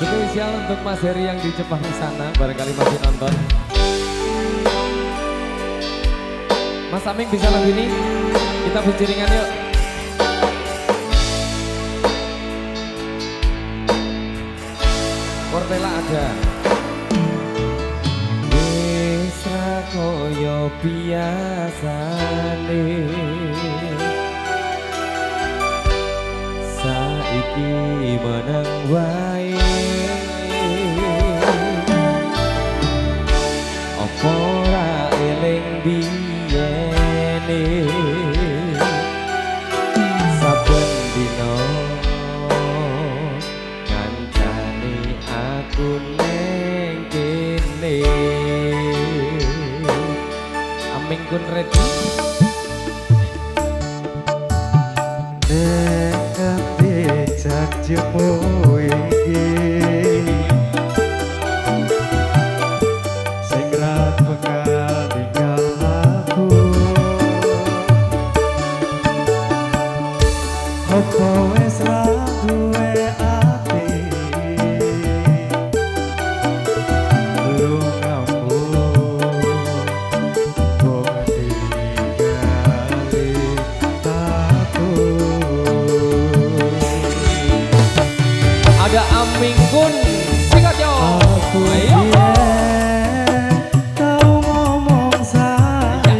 Spesial untuk Mas Heri yang di Jepang sana, barangkali masih nonton. Mas Aming bisa lagu ini? Kita featuringan yuk. Kortela ada. Wis ra koyo biasane, saiki menang wae. Apa ra eling biyene, saben dina ngancani aku ning kene. Aming kun ready. Nek ati janjimu iki sing ra bakal tinggal aku, opo wis ra duwe ati lu ngapun wong tinggali aku. Ada Aming kun sikat yo. Aku Ayo. biyen tau ngomong sayang,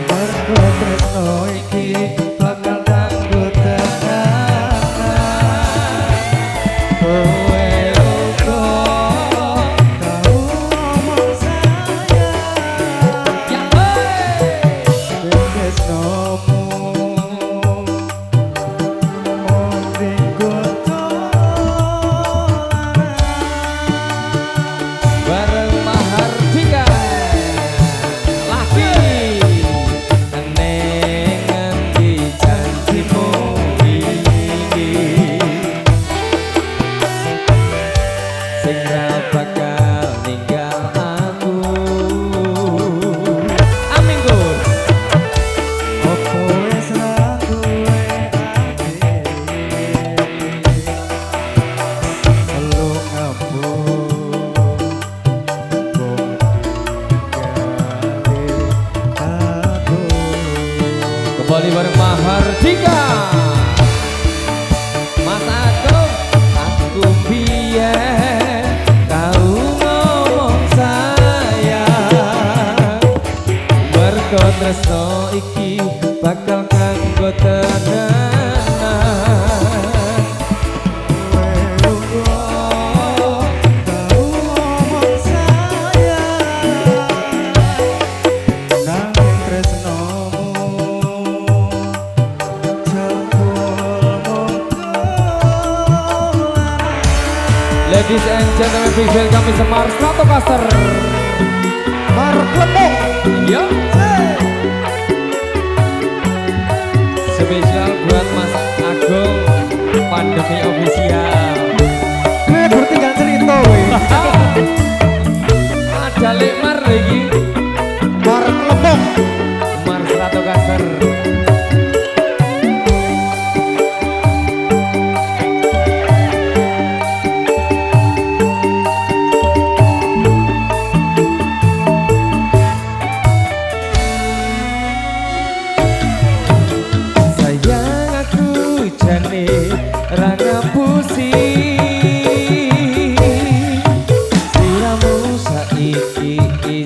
mergo tresno iki bakal kanggo tenanan. Kowe uga tau ngomong sayang, Ya hei. tresnomu mung dinggo Bareng Mahardika lagi neng ngendi janjimu iki sing ra bakal ninggal aku. Aming kun. opo wis ra duwe ati lu ngapun wong tinggali aku. Kembali bareng Mahardika. Mas Agung, aku biyen tau ngomong sayang, mergo tresno iki bakal kanggo tenanan. Kowe uga tau ngomong sayang, nanging tresnomu jebul mung Ladies and gentlemen, please welcome Mr. Mars Stratocaster. Mark Lepok. Yo. Spesial buat Mas Agung, pandemi official. Gue baru tinggal cerita weh. Ada lemar lagi. Mark Lepok. Mars Stratocaster. Sayang aku jane ra ngapusi sliramu saiki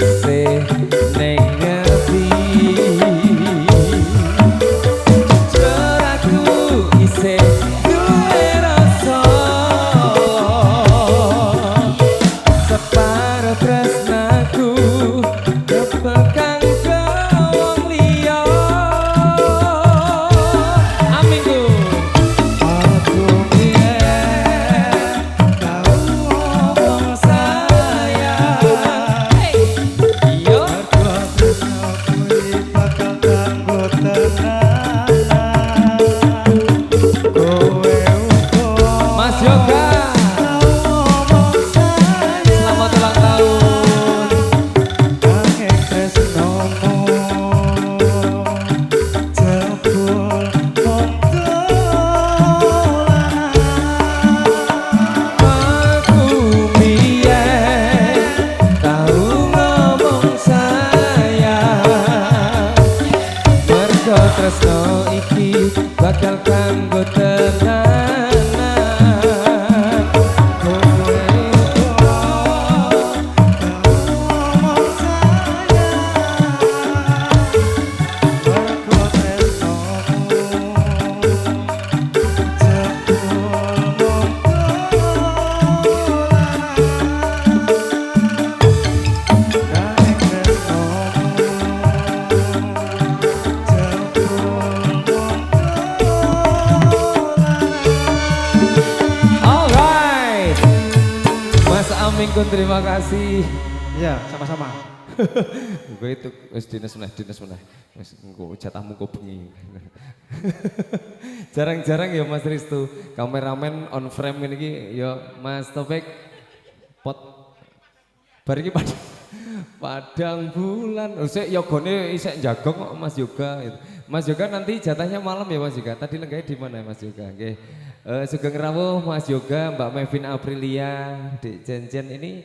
tresno iki bakal kanggo tenanan. Kowe ngomong sayang mergo tresnomu jebul alright. Mas Amingkun terima kasih. ya sama-sama. Gue itu wis dinas meneh. Wis engko jatahmu kok bengi. Jarang-jarang ya Mas Ristu, kameramen on frame ini ki ya Mas Taufik pot bar iki padang bulan. Sik yogane isek jagong kok Mas Yoga gitu. Mas Yoga nanti jatahnya malam ya Mas Yoga. Tadi lenggahnya di mana ya Mas Yoga? Nggih. Sugeng rawuh Mas Yoga, Mbak Mevin Aprilia, Dek Jen ini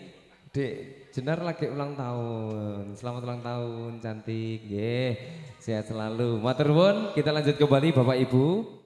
Dek Jenar lagi ulang tahun. Selamat ulang tahun cantik. Nggih. Sehat selalu. Matur nuwun, kita lanjut kembali Bapak Ibu.